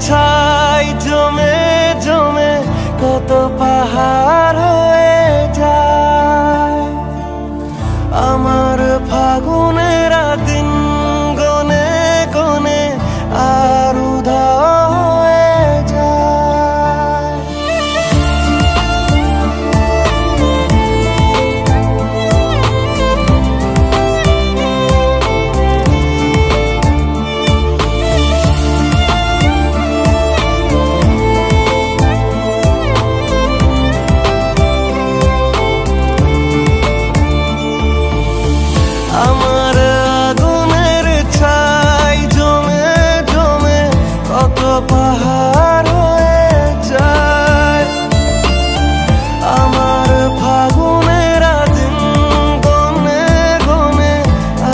ছাই জমে জমে কত পাহাড় হয়ে যায়। আমার ফাগুনের দিন গনে গনে আর উধাও হয়ে যায়। আমার আগুনের ছাই জমে জমে কত পাহাড় হয়ে যায়। আমার ফাগুনের দিন গনে গনে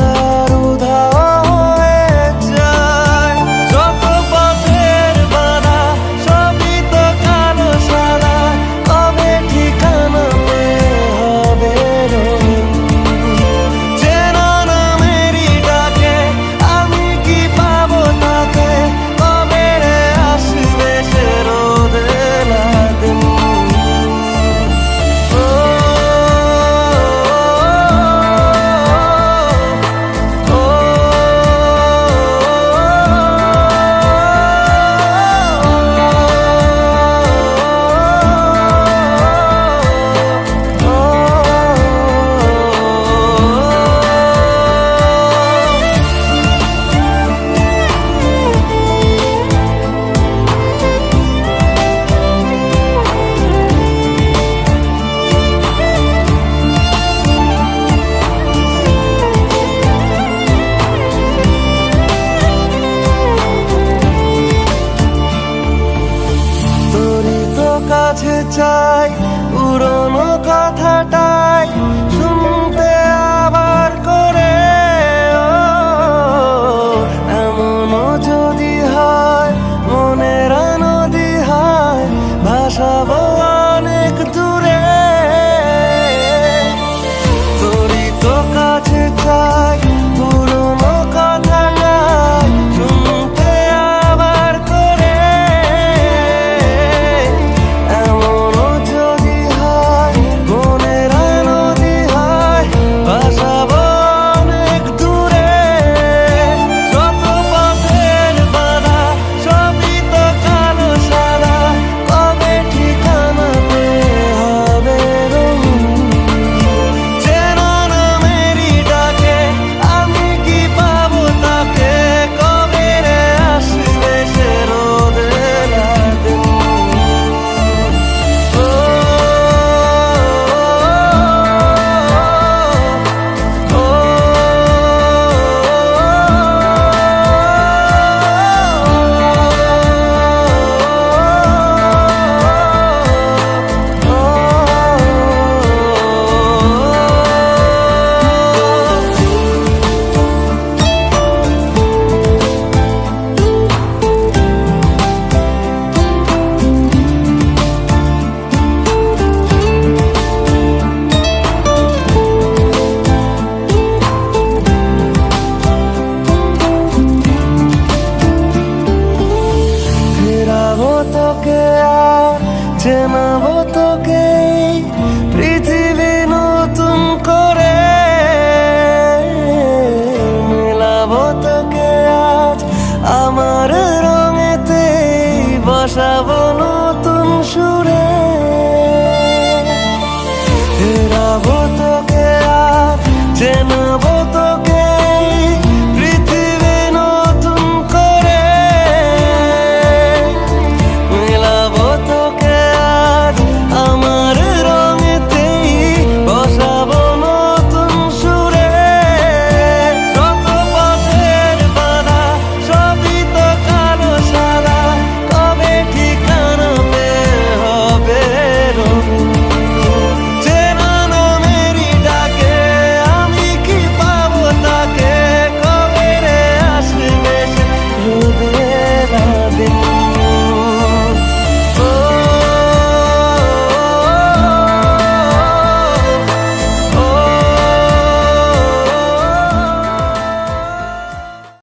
আর উধাও হয়ে যায়। যত পথের বাধা সবই তো কালো সাদা, কবে ঠিকানা পেয়ে হবে রঙিন। কাছে চাই পুরনো কথাটাই শুনতে আবার করে। এমনও যদি হয় মনের নদী হয় ভাসাবো অনেক দূরে। তোরই তো কাছে চাই পুরনো কথাটাই শুনতে আবার করে। তোকে আর চেনাবো তোকে পৃথিবী নতুন করে। মেলাবো তোকে আজ আমার রঙেতে বসাবো নতুন সুরে। ফেরাবো তোকে আর চেনা